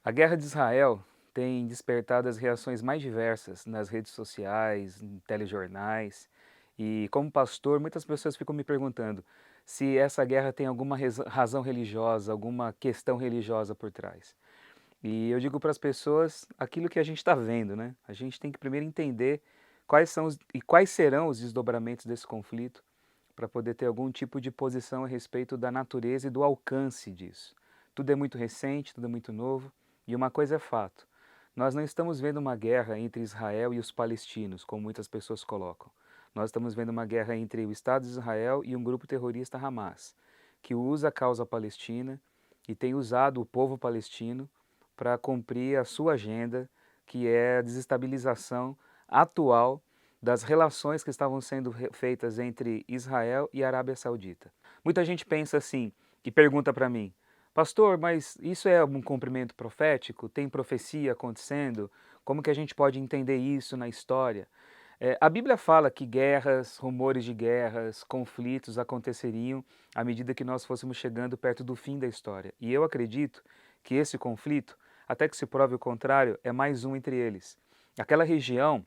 A guerra de Israel tem despertado as reações mais diversas nas redes sociais, em telejornais. E como pastor, muitas pessoas ficam me perguntando se essa guerra tem alguma razão religiosa, alguma questão religiosa por trás. E eu digo para as pessoas aquilo que a gente está vendo, né? A gente tem que primeiro entender quais são e quais serão os desdobramentos desse conflito para poder ter algum tipo de posição a respeito da natureza e do alcance disso. Tudo é muito recente, tudo é muito novo, e uma coisa é fato: nós não estamos vendo uma guerra entre Israel e os palestinos, como muitas pessoas colocam. Nós estamos vendo uma guerra entre o Estado de Israel e um grupo terrorista Hamas, que usa a causa palestina e tem usado o povo palestino para cumprir a sua agenda, que é a desestabilização atual das relações que estavam sendo feitas entre Israel e Arábia Saudita. Muita gente pensa assim e pergunta para mim: pastor, mas isso é um cumprimento profético? Tem profecia acontecendo? Como que a gente pode entender isso na história? A Bíblia fala que guerras, rumores de guerras, conflitos aconteceriam à medida que nós fôssemos chegando perto do fim da história. E eu acredito que esse conflito, até que se prove o contrário, é mais um entre eles. Aquela região,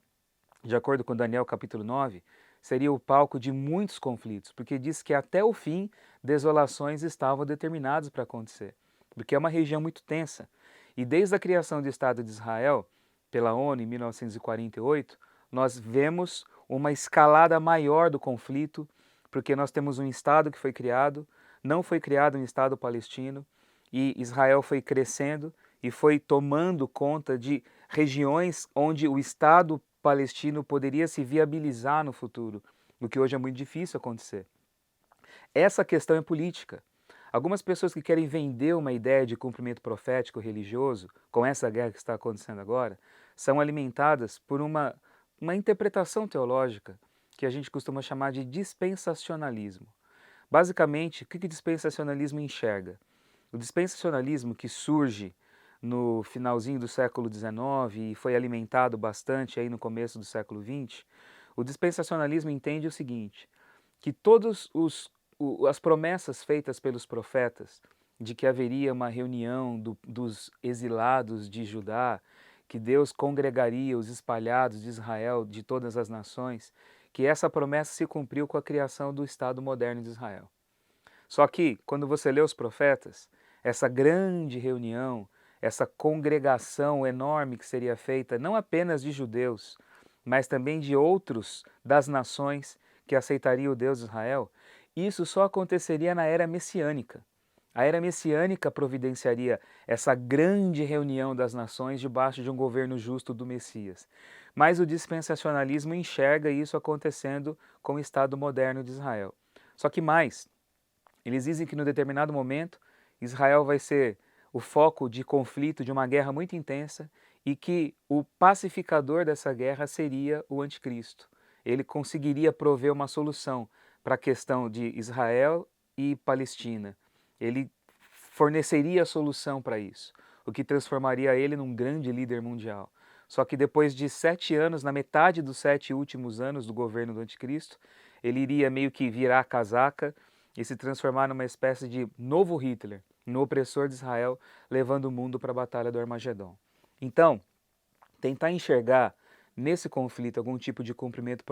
de acordo com Daniel capítulo 9, seria o palco de muitos conflitos, porque diz que até o fim desolações estavam determinadas para acontecer, porque é uma região muito tensa. E desde a criação do Estado de Israel, pela ONU em 1948, nós vemos uma escalada maior do conflito, porque nós temos um Estado que foi criado, não foi criado um Estado palestino, e Israel foi crescendo e foi tomando conta de regiões onde o Estado palestino poderia se viabilizar no futuro, o que hoje é muito difícil acontecer. Essa questão é política. Algumas pessoas que querem vender uma ideia de cumprimento profético religioso, com essa guerra que está acontecendo agora, são alimentadas por uma interpretação teológica que a gente costuma chamar de dispensacionalismo. Basicamente, o que o dispensacionalismo enxerga? O dispensacionalismo, que surge no finalzinho do século XIX e foi alimentado bastante aí no começo do século XX, o dispensacionalismo entende o seguinte: que todas as promessas feitas pelos profetas de que haveria uma reunião dos exilados de Judá, que Deus congregaria os espalhados de Israel, de todas as nações, que essa promessa se cumpriu com a criação do Estado moderno de Israel. Só que, quando você lê os profetas, essa grande reunião, essa congregação enorme que seria feita não apenas de judeus, mas também de outros das nações que aceitariam o Deus de Israel, isso só aconteceria na era messiânica. A era messiânica providenciaria essa grande reunião das nações debaixo de um governo justo do Messias. Mas o dispensacionalismo enxerga isso acontecendo com o Estado moderno de Israel. Só que mais, eles dizem que, no determinado momento, Israel vai ser o foco de conflito de uma guerra muito intensa e que o pacificador dessa guerra seria o anticristo. Ele conseguiria prover uma solução para a questão de Israel e Palestina. Ele forneceria a solução para isso, o que transformaria ele num grande líder mundial. Só que depois de 7 anos, na metade dos 7 últimos anos do governo do anticristo, ele iria meio que virar a casaca e se transformar numa espécie de novo Hitler, no opressor de Israel, levando o mundo para a Batalha do Armagedon. Então, tentar enxergar nesse conflito algum tipo de cumprimento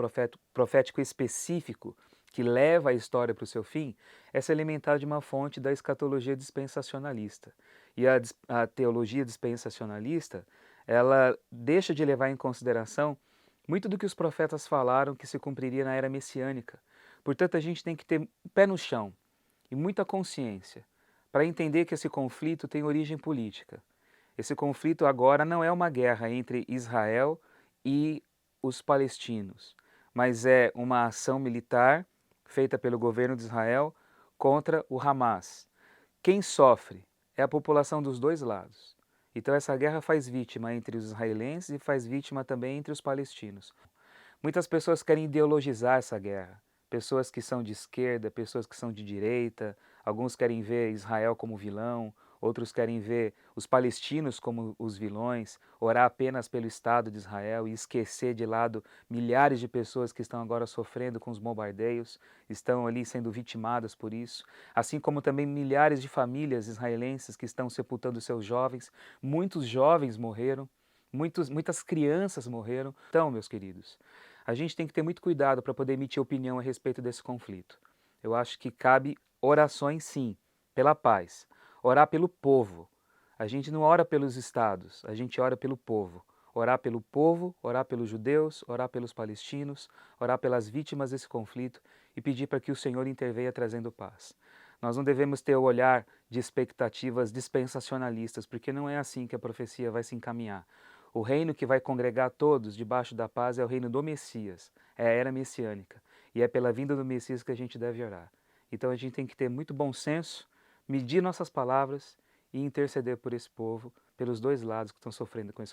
profético específico que leva a história para o seu fim, é se alimentar de uma fonte da escatologia dispensacionalista. E a teologia dispensacionalista, ela deixa de levar em consideração muito do que os profetas falaram que se cumpriria na era messiânica. Portanto, a gente tem que ter pé no chão e muita consciência para entender que esse conflito tem origem política. Esse conflito agora não é uma guerra entre Israel e os palestinos, mas é uma ação militar feita pelo governo de Israel contra o Hamas. Quem sofre é a população dos dois lados. Então essa guerra faz vítima entre os israelenses e faz vítima também entre os palestinos. Muitas pessoas querem ideologizar essa guerra. Pessoas que são de esquerda, pessoas que são de direita, alguns querem ver Israel como vilão, outros querem ver os palestinos como os vilões, orar apenas pelo Estado de Israel e esquecer de lado milhares de pessoas que estão agora sofrendo com os bombardeios, estão ali sendo vitimadas por isso, assim como também milhares de famílias israelenses que estão sepultando seus jovens, muitos jovens morreram, muitas crianças morreram. Então, meus queridos, a gente tem que ter muito cuidado para poder emitir opinião a respeito desse conflito. Eu acho que cabe orações, sim, pela paz, orar pelo povo. A gente não ora pelos estados, a gente ora pelo povo. Orar pelo povo, orar pelos judeus, orar pelos palestinos, orar pelas vítimas desse conflito e pedir para que o Senhor intervenha trazendo paz. Nós não devemos ter o olhar de expectativas dispensacionalistas, porque não é assim que a profecia vai se encaminhar. O reino que vai congregar todos debaixo da paz é o reino do Messias, é a era messiânica. E é pela vinda do Messias que a gente deve orar. Então a gente tem que ter muito bom senso, medir nossas palavras e interceder por esse povo, pelos dois lados que estão sofrendo com esse